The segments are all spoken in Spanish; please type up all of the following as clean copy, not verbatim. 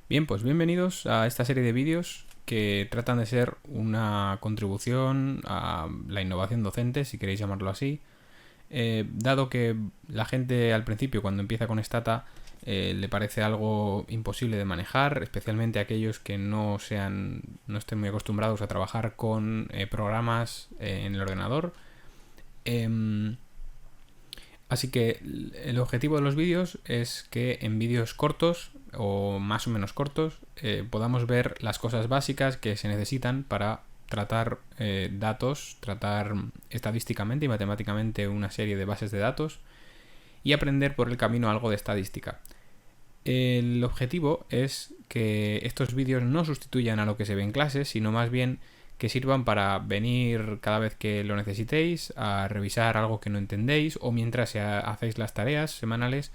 Bien, pues bienvenidos a esta serie de vídeos que tratan de ser una contribución a la innovación docente, si queréis llamarlo así. Dado que la gente al principio, cuando empieza con Stata, le parece algo imposible de manejar, especialmente aquellos que no estén muy acostumbrados a trabajar con programas en el ordenador. Así que el objetivo de los vídeos es que en vídeos cortos o más o menos cortos podamos ver las cosas básicas que se necesitan para tratar datos, tratar estadísticamente y matemáticamente una serie de bases de datos y aprender por el camino algo de estadística. El objetivo es que estos vídeos no sustituyan a lo que se ve en clases, sino más bien que sirvan para venir cada vez que lo necesitéis, a revisar algo que no entendéis o mientras hacéis las tareas semanales,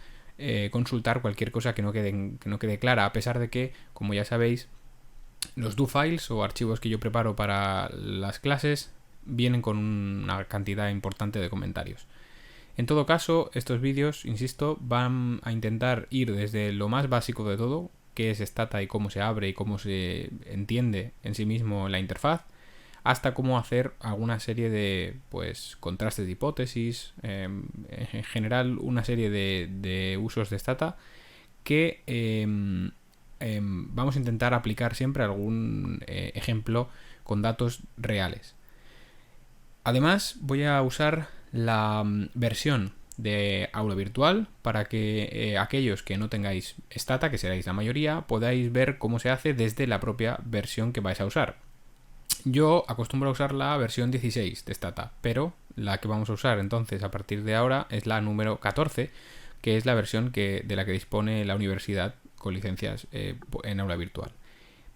consultar cualquier cosa que no quede clara, a pesar de que, como ya sabéis, los do files o archivos que yo preparo para las clases vienen con una cantidad importante de comentarios. En todo caso, estos vídeos, insisto, van a intentar ir desde lo más básico de todo, que es Stata y cómo se abre y cómo se entiende en sí mismo la interfaz, hasta cómo hacer alguna serie de contrastes de hipótesis, en general una serie de usos de Stata que vamos a intentar aplicar siempre algún ejemplo con datos reales. Además, voy a usar la versión de aula virtual para que aquellos que no tengáis Stata, que seréis la mayoría, podáis ver cómo se hace desde la propia versión que vais a usar. Yo acostumbro a usar la versión 16 de Stata, pero la que vamos a usar entonces a partir de ahora es la número 14, que es la versión de la que dispone la universidad con licencias en aula virtual.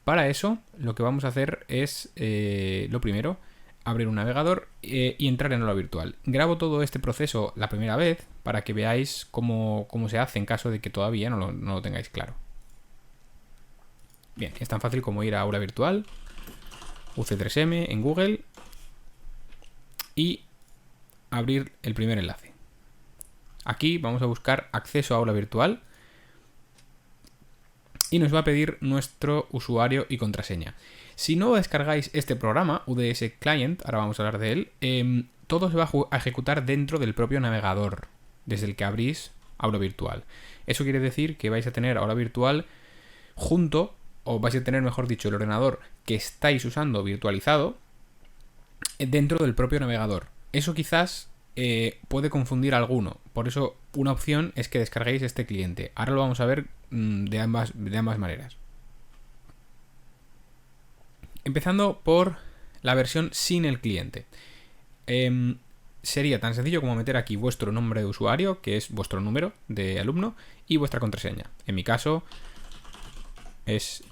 Para eso, lo que vamos a hacer es, lo primero, abrir un navegador y entrar en aula virtual. Grabo todo este proceso la primera vez para que veáis cómo se hace en caso de que todavía no lo tengáis claro. Bien, es tan fácil como ir a aula virtual, UC3M en Google y abrir el primer enlace. Aquí vamos a buscar acceso a aula virtual y nos va a pedir nuestro usuario y contraseña. Si no descargáis este programa, UDS Client, ahora vamos a hablar de él, todo se va a ejecutar dentro del propio navegador, desde el que abrís aula virtual. Eso quiere decir que vais a tener aula virtual junto, o vais a tener, mejor dicho, el ordenador que estáis usando virtualizado dentro del propio navegador. Eso quizás puede confundir a alguno. Por eso una opción es que descarguéis este cliente. Ahora lo vamos a ver de ambas maneras. Empezando por la versión sin el cliente. Sería tan sencillo como meter aquí vuestro nombre de usuario, que es vuestro número de alumno, y vuestra contraseña. En mi caso es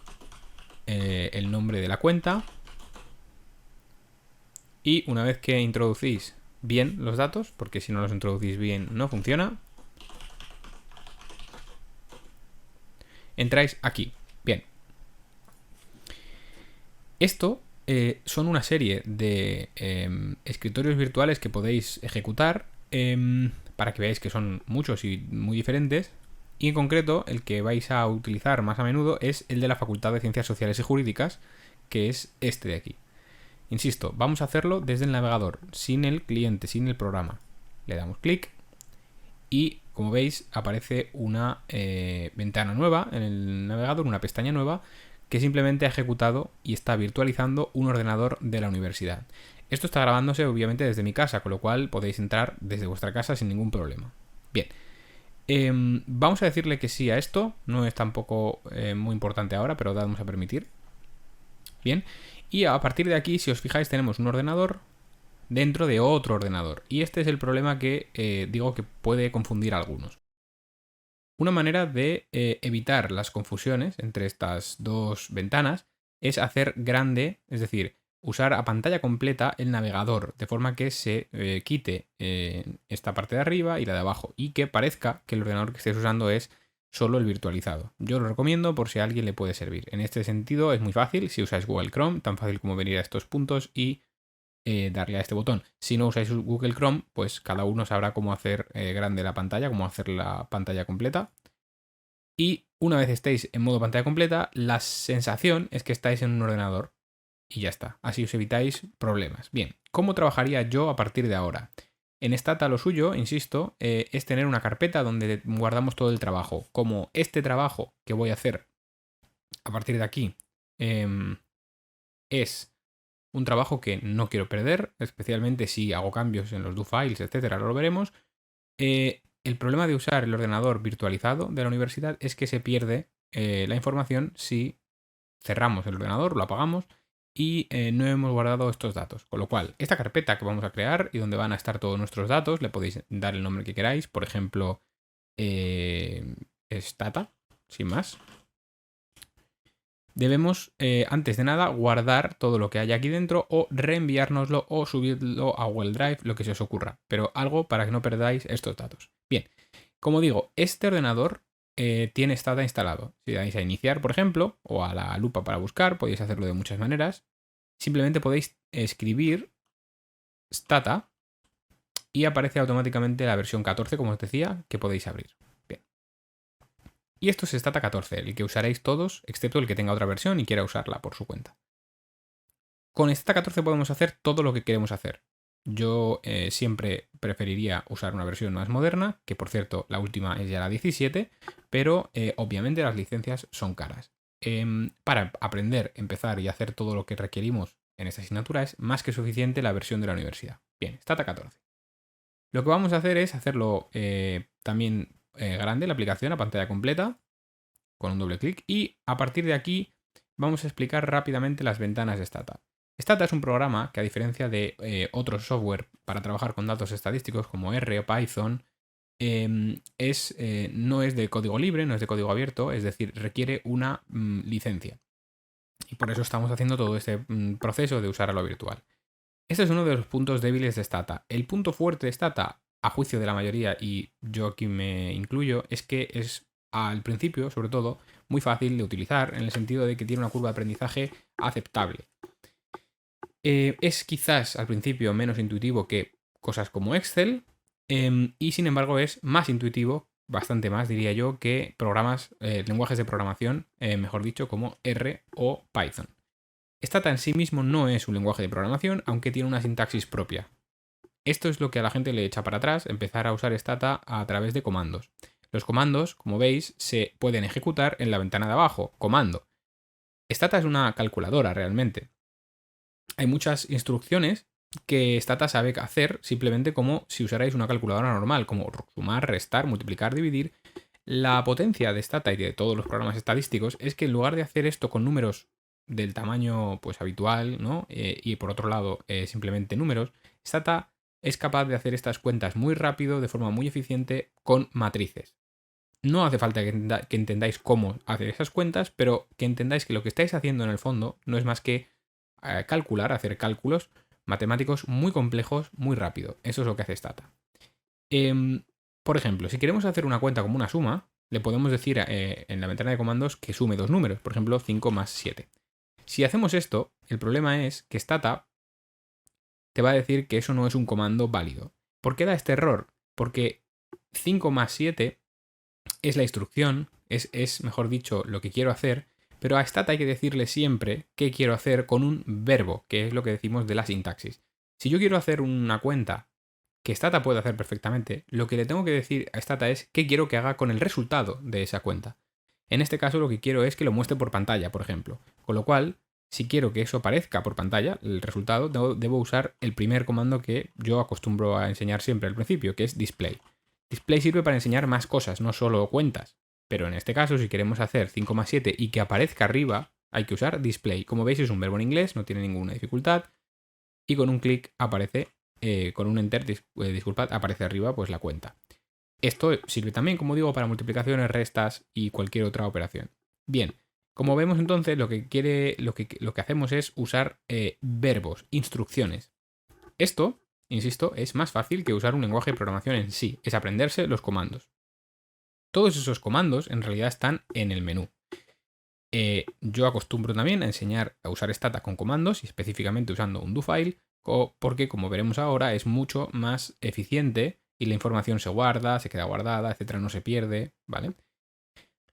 el nombre de la cuenta. Y una vez que introducís bien los datos, porque si no los introducís bien no funciona, entráis aquí. Bien. Esto son una serie de escritorios virtuales que podéis ejecutar para que veáis que son muchos y muy diferentes. Y en concreto, el que vais a utilizar más a menudo es el de la Facultad de Ciencias Sociales y Jurídicas, que es este de aquí. Insisto, vamos a hacerlo desde el navegador, sin el cliente, sin el programa. Le damos clic y, como veis, aparece una ventana nueva en el navegador, una pestaña nueva, que simplemente ha ejecutado y está virtualizando un ordenador de la universidad. Esto está grabándose obviamente desde mi casa, con lo cual podéis entrar desde vuestra casa sin ningún problema. Bien, vamos a decirle que sí a esto, no es tampoco muy importante ahora, pero vamos a permitir. Bien, y a partir de aquí, si os fijáis, tenemos un ordenador dentro de otro ordenador. Y este es el problema que digo que puede confundir a algunos. Una manera de evitar las confusiones entre estas dos ventanas es hacer grande, es decir, usar a pantalla completa el navegador, de forma que se quite esta parte de arriba y la de abajo, y que parezca que el ordenador que estés usando es solo el virtualizado. Yo lo recomiendo por si a alguien le puede servir. En este sentido es muy fácil, si usáis Google Chrome, tan fácil como venir a estos puntos y darle a este botón. Si no usáis Google Chrome, pues cada uno sabrá cómo hacer grande la pantalla, cómo hacer la pantalla completa. Y una vez estéis en modo pantalla completa, la sensación es que estáis en un ordenador. Y ya está. Así os evitáis problemas. Bien, ¿cómo trabajaría yo a partir de ahora? En Stata lo suyo, insisto, es tener una carpeta donde guardamos todo el trabajo. Como este trabajo que voy a hacer a partir de aquí es un trabajo que no quiero perder, especialmente si hago cambios en los do files, etcétera, lo veremos. El problema de usar el ordenador virtualizado de la universidad es que se pierde la información si cerramos el ordenador, lo apagamos y no hemos guardado estos datos. Con lo cual, esta carpeta que vamos a crear y donde van a estar todos nuestros datos, le podéis dar el nombre que queráis, por ejemplo, Stata, sin más. Debemos, antes de nada, guardar todo lo que hay aquí dentro o reenviárnoslo o subirlo a Google Drive, lo que se os ocurra. Pero algo para que no perdáis estos datos. Bien, como digo, este ordenador tiene Stata instalado. Si dais a iniciar, por ejemplo, o a la lupa para buscar, podéis hacerlo de muchas maneras. Simplemente podéis escribir Stata y aparece automáticamente la versión 14, como os decía, que podéis abrir. Bien. Y esto es Stata 14, el que usaréis todos, excepto el que tenga otra versión y quiera usarla por su cuenta. Con Stata 14 podemos hacer todo lo que queremos hacer. Yo siempre preferiría usar una versión más moderna, que por cierto la última es ya la 17, pero obviamente las licencias son caras. Para aprender, empezar y hacer todo lo que requerimos en esta asignatura es más que suficiente la versión de la universidad. Bien, Stata 14. Lo que vamos a hacer es hacerlo también grande, la aplicación a pantalla completa, con un doble clic, y a partir de aquí vamos a explicar rápidamente las ventanas de Stata. Stata es un programa que, a diferencia de otros software para trabajar con datos estadísticos como R o Python, no es de código libre, no es de código abierto, es decir, requiere una licencia. Y por eso estamos haciendo todo este proceso de usar a lo virtual. Este es uno de los puntos débiles de Stata. El punto fuerte de Stata, a juicio de la mayoría, y yo aquí me incluyo, es que es al principio, sobre todo, muy fácil de utilizar en el sentido de que tiene una curva de aprendizaje aceptable. Es quizás al principio menos intuitivo que cosas como Excel y sin embargo es más intuitivo, bastante más diría yo, que lenguajes de programación, mejor dicho, como R o Python. Stata en sí mismo no es un lenguaje de programación, aunque tiene una sintaxis propia. Esto es lo que a la gente le echa para atrás, empezar a usar Stata a través de comandos. Los comandos, como veis, se pueden ejecutar en la ventana de abajo, comando. Stata es una calculadora realmente. Hay muchas instrucciones que Stata sabe hacer simplemente como si usarais una calculadora normal, como sumar, restar, multiplicar, dividir. La potencia de Stata y de todos los programas estadísticos es que en lugar de hacer esto con números del tamaño pues habitual, ¿no? Y por otro lado simplemente números, Stata es capaz de hacer estas cuentas muy rápido, de forma muy eficiente, con matrices. No hace falta que entendáis cómo hacer esas cuentas, pero que entendáis que lo que estáis haciendo en el fondo no es más que hacer cálculos matemáticos muy complejos muy rápido. Eso es lo que hace Stata. Por ejemplo, si queremos hacer una cuenta como una suma, le podemos decir en la ventana de comandos que sume dos números, por ejemplo 5 más 7. Si hacemos esto, el problema es que Stata te va a decir que eso no es un comando válido. ¿Por qué da este error? Porque 5 más 7 es la instrucción, es mejor dicho lo que quiero hacer, pero a Stata hay que decirle siempre qué quiero hacer con un verbo, que es lo que decimos de la sintaxis. Si yo quiero hacer una cuenta que Stata puede hacer perfectamente, lo que le tengo que decir a Stata es qué quiero que haga con el resultado de esa cuenta. En este caso lo que quiero es que lo muestre por pantalla, por ejemplo. Con lo cual, si quiero que eso aparezca por pantalla, el resultado, debo usar el primer comando que yo acostumbro a enseñar siempre al principio, que es display. Display sirve para enseñar más cosas, no solo cuentas. Pero en este caso, si queremos hacer 5 más 7 y que aparezca arriba, hay que usar display. Como veis, es un verbo en inglés, no tiene ninguna dificultad. Y con un clic aparece, con un enter, disculpad, aparece arriba pues la cuenta. Esto sirve también, como digo, para multiplicaciones, restas y cualquier otra operación. Bien, como vemos entonces, lo que hacemos es usar verbos, instrucciones. Esto, insisto, es más fácil que usar un lenguaje de programación en sí, es aprenderse los comandos. Todos esos comandos en realidad están en el menú. Yo acostumbro también a enseñar a usar Stata con comandos y específicamente usando un dofile, porque como veremos ahora es mucho más eficiente y la información se guarda, se queda guardada, etcétera, no se pierde, ¿vale?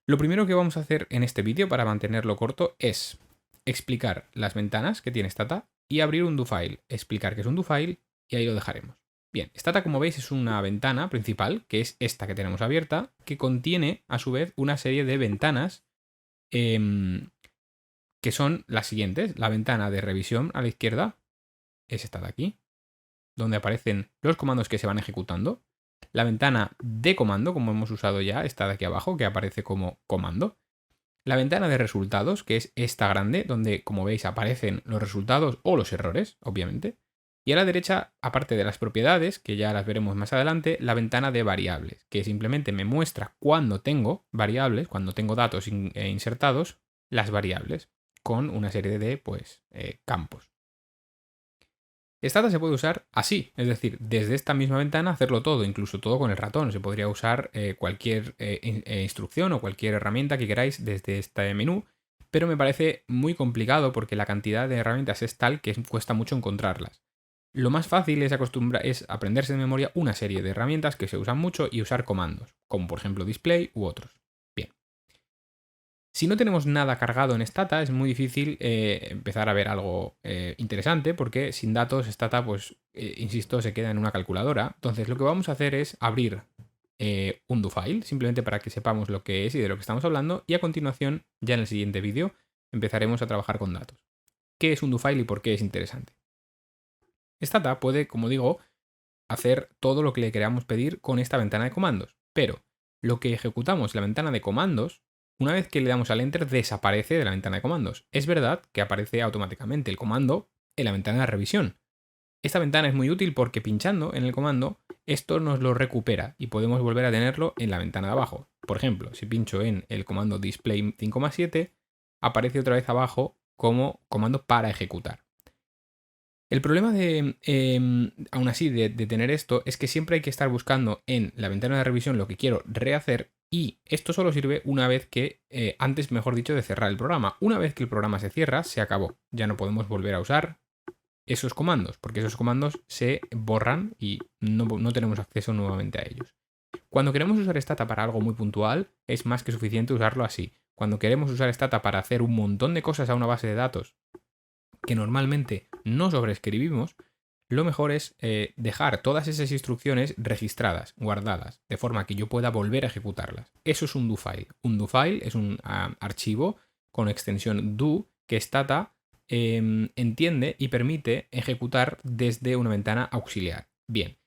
Lo primero que vamos a hacer en este vídeo para mantenerlo corto es explicar las ventanas que tiene Stata y abrir un doFile, explicar qué es un doFile y ahí lo dejaremos. Bien, Stata, como veis, es una ventana principal, que es esta que tenemos abierta, que contiene a su vez una serie de ventanas que son las siguientes. La ventana de revisión a la izquierda es esta de aquí, donde aparecen los comandos que se van ejecutando. La ventana de comando, como hemos usado ya, está de aquí abajo, que aparece como comando. La ventana de resultados, que es esta grande, donde, como veis, aparecen los resultados o los errores, obviamente. Y a la derecha, aparte de las propiedades, que ya las veremos más adelante, la ventana de variables, que simplemente me muestra cuando tengo variables, cuando tengo datos insertados, las variables, con una serie de campos. Stata se puede usar así, es decir, desde esta misma ventana hacerlo todo, incluso todo con el ratón. Se podría usar cualquier instrucción o cualquier herramienta que queráis desde este menú, pero me parece muy complicado porque la cantidad de herramientas es tal que cuesta mucho encontrarlas. Lo más fácil es aprenderse de memoria una serie de herramientas que se usan mucho y usar comandos, como por ejemplo display u otros. Bien. Si no tenemos nada cargado en Stata, es muy difícil empezar a ver algo interesante, porque sin datos Stata, insisto, se queda en una calculadora. Entonces lo que vamos a hacer es abrir un doFile, simplemente para que sepamos lo que es y de lo que estamos hablando, y a continuación, ya en el siguiente vídeo, empezaremos a trabajar con datos. ¿Qué es un doFile y por qué es interesante? Stata puede, como digo, hacer todo lo que le queramos pedir con esta ventana de comandos, pero lo que ejecutamos en la ventana de comandos, una vez que le damos al Enter, desaparece de la ventana de comandos. Es verdad que aparece automáticamente el comando en la ventana de revisión. Esta ventana es muy útil porque pinchando en el comando, esto nos lo recupera y podemos volver a tenerlo en la ventana de abajo. Por ejemplo, si pincho en el comando display 5,7, aparece otra vez abajo como comando para ejecutar. El problema aún así, de tener esto es que siempre hay que estar buscando en la ventana de revisión lo que quiero rehacer, y esto solo sirve una vez que, antes mejor dicho, de cerrar el programa. Una vez que el programa se cierra, se acabó. Ya no podemos volver a usar esos comandos, porque esos comandos se borran y no tenemos acceso nuevamente a ellos. Cuando queremos usar Stata para algo muy puntual, es más que suficiente usarlo así. Cuando queremos usar Stata para hacer un montón de cosas a una base de datos que normalmente no sobreescribimos, lo mejor es dejar todas esas instrucciones registradas, guardadas, de forma que yo pueda volver a ejecutarlas. Eso es un doFile. Un doFile es un archivo con extensión do que Stata entiende y permite ejecutar desde una ventana auxiliar. Bien,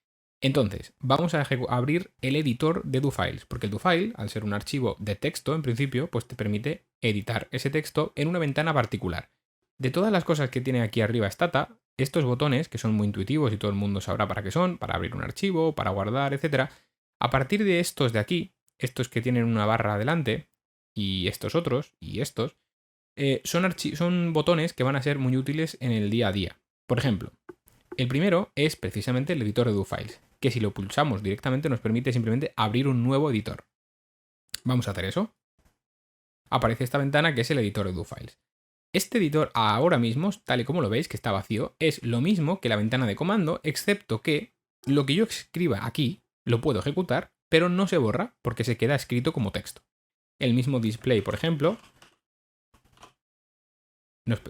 entonces vamos a abrir el editor de doFiles, porque el doFile, al ser un archivo de texto en principio, pues te permite editar ese texto en una ventana particular. De todas las cosas que tiene aquí arriba Stata, estos botones, que son muy intuitivos y todo el mundo sabrá para qué son, para abrir un archivo, para guardar, etc. A partir de estos de aquí, estos que tienen una barra adelante, y estos otros, y estos, son botones que van a ser muy útiles en el día a día. Por ejemplo, el primero es precisamente el editor de doFiles, que si lo pulsamos directamente nos permite simplemente abrir un nuevo editor. Vamos a hacer eso. Aparece esta ventana que es el editor de doFiles. Este editor ahora mismo, tal y como lo veis que está vacío, es lo mismo que la ventana de comando, excepto que lo que yo escriba aquí lo puedo ejecutar, pero no se borra porque se queda escrito como texto. El mismo display, por ejemplo,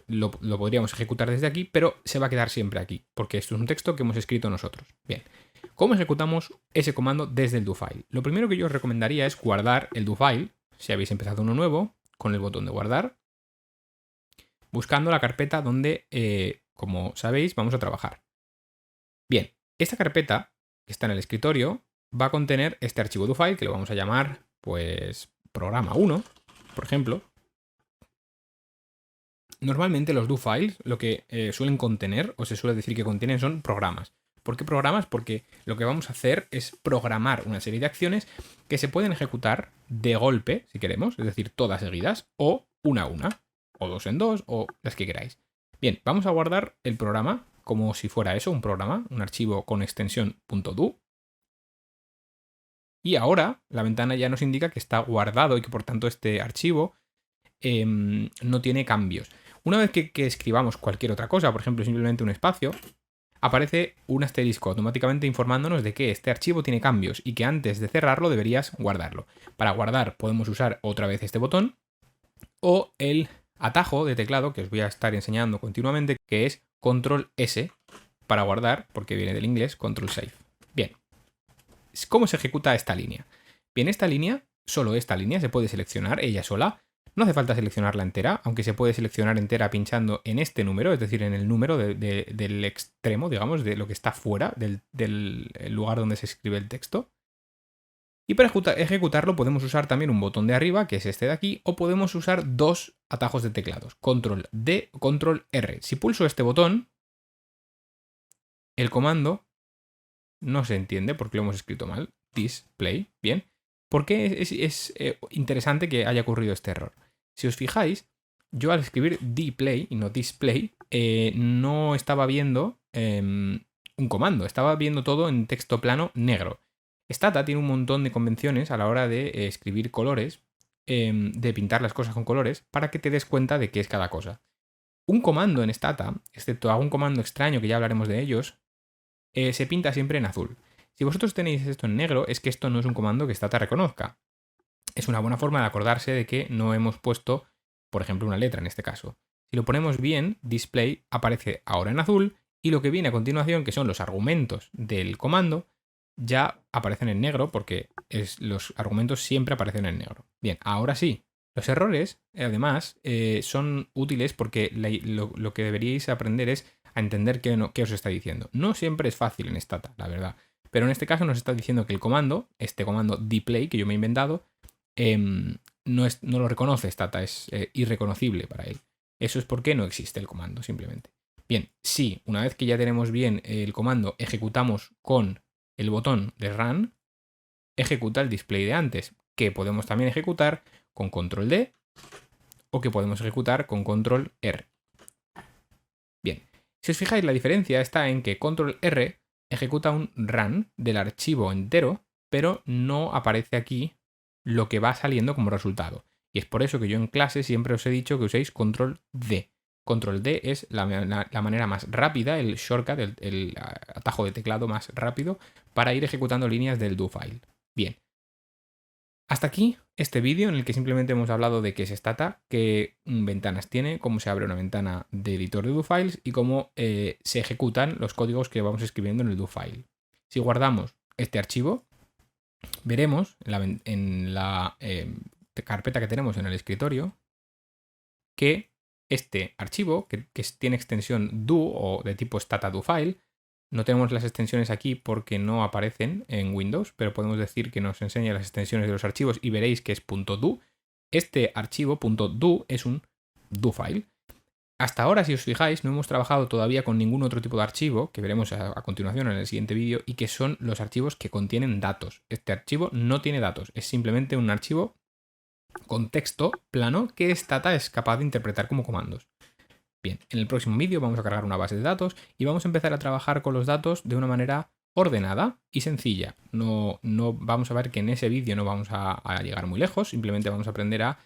lo podríamos ejecutar desde aquí, pero se va a quedar siempre aquí, porque esto es un texto que hemos escrito nosotros. Bien, ¿cómo ejecutamos ese comando desde el doFile? Lo primero que yo os recomendaría es guardar el doFile, si habéis empezado uno nuevo, con el botón de guardar, buscando la carpeta donde, como sabéis, vamos a trabajar. Bien, esta carpeta, que está en el escritorio, va a contener este archivo doFile, que lo vamos a llamar, programa 1, por ejemplo. Normalmente los doFiles lo que suelen contener, o se suele decir que contienen, son programas. ¿Por qué programas? Porque lo que vamos a hacer es programar una serie de acciones que se pueden ejecutar de golpe, si queremos, es decir, todas seguidas, o una a una, o dos en dos, o las que queráis. Bien, vamos a guardar el programa como si fuera eso, un programa, un archivo con extensión .do. Y ahora la ventana ya nos indica que está guardado y que por tanto este archivo no tiene cambios. Una vez que escribamos cualquier otra cosa, por ejemplo simplemente un espacio, aparece un asterisco automáticamente informándonos de que este archivo tiene cambios y que antes de cerrarlo deberías guardarlo. Para guardar podemos usar otra vez este botón o el atajo de teclado que os voy a estar enseñando continuamente, que es Control S para guardar, porque viene del inglés Control Save. Bien, ¿cómo se ejecuta esta línea? Bien, esta línea, solo esta línea, se puede seleccionar ella sola. No hace falta seleccionarla entera, aunque se puede seleccionar entera pinchando en este número, es decir, en el número del extremo, digamos, de lo que está fuera del lugar donde se escribe el texto. Y para ejecutarlo podemos usar también un botón de arriba, que es este de aquí, o podemos usar dos atajos de teclados, Control D o Control R. Si pulso este botón, el comando no se entiende porque lo hemos escrito mal. Display, bien. ¿Por qué es interesante que haya ocurrido este error? Si os fijáis, yo al escribir dplay y no display, no estaba viendo un comando, estaba viendo todo en texto plano negro. Stata tiene un montón de convenciones a la hora de escribir colores, de pintar las cosas con colores, para que te des cuenta de qué es cada cosa. Un comando en Stata, excepto algún comando extraño que ya hablaremos de ellos, se pinta siempre en azul. Si vosotros tenéis esto en negro, es que esto no es un comando que Stata reconozca. Es una buena forma de acordarse de que no hemos puesto, por ejemplo, una letra en este caso. Si lo ponemos bien, display aparece ahora en azul y lo que viene a continuación, que son los argumentos del comando, ya aparecen en negro porque los argumentos siempre aparecen en negro. Bien, ahora sí. Los errores, además, son útiles porque lo que deberíais aprender es a entender qué os está diciendo. No siempre es fácil en Stata, la verdad. Pero en este caso nos está diciendo que el comando, este comando dplay que yo me he inventado, no lo reconoce Stata, es irreconocible para él. Eso es porque no existe el comando, simplemente. Bien, si una vez que ya tenemos bien el comando, ejecutamos con el botón de Run, ejecuta el display de antes, que podemos también ejecutar con Control D o que podemos ejecutar con Control R. Bien, si os fijáis, la diferencia está en que Control R ejecuta un run del archivo entero, pero no aparece aquí lo que va saliendo como resultado. Y es por eso que yo en clase siempre os he dicho que uséis Control D. Control D es la manera más rápida, el shortcut, el atajo de teclado más rápido para ir ejecutando líneas del do file. Bien. Hasta aquí este vídeo en el que simplemente hemos hablado de qué es Stata, qué ventanas tiene, cómo se abre una ventana de editor de do files y cómo se ejecutan los códigos que vamos escribiendo en el do file. Si guardamos este archivo, veremos en la carpeta que tenemos en el escritorio que este archivo, que tiene extensión do o de tipo stata do file, no tenemos las extensiones aquí porque no aparecen en Windows, pero podemos decir que nos enseña las extensiones de los archivos y veréis que es .do. Este archivo .do es un do file. Hasta ahora, si os fijáis, no hemos trabajado todavía con ningún otro tipo de archivo, que veremos a continuación en el siguiente vídeo, y que son los archivos que contienen datos. Este archivo no tiene datos, es simplemente un archivo con texto plano que Stata es capaz de interpretar como comandos. Bien, en el próximo vídeo vamos a cargar una base de datos y vamos a empezar a trabajar con los datos de una manera ordenada y sencilla. No vamos a ver que en ese vídeo no vamos a llegar muy lejos, simplemente vamos a aprender a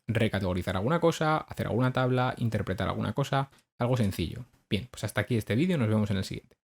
recategorizar alguna cosa, hacer alguna tabla, interpretar alguna cosa, algo sencillo. Bien, pues hasta aquí este vídeo, nos vemos en el siguiente.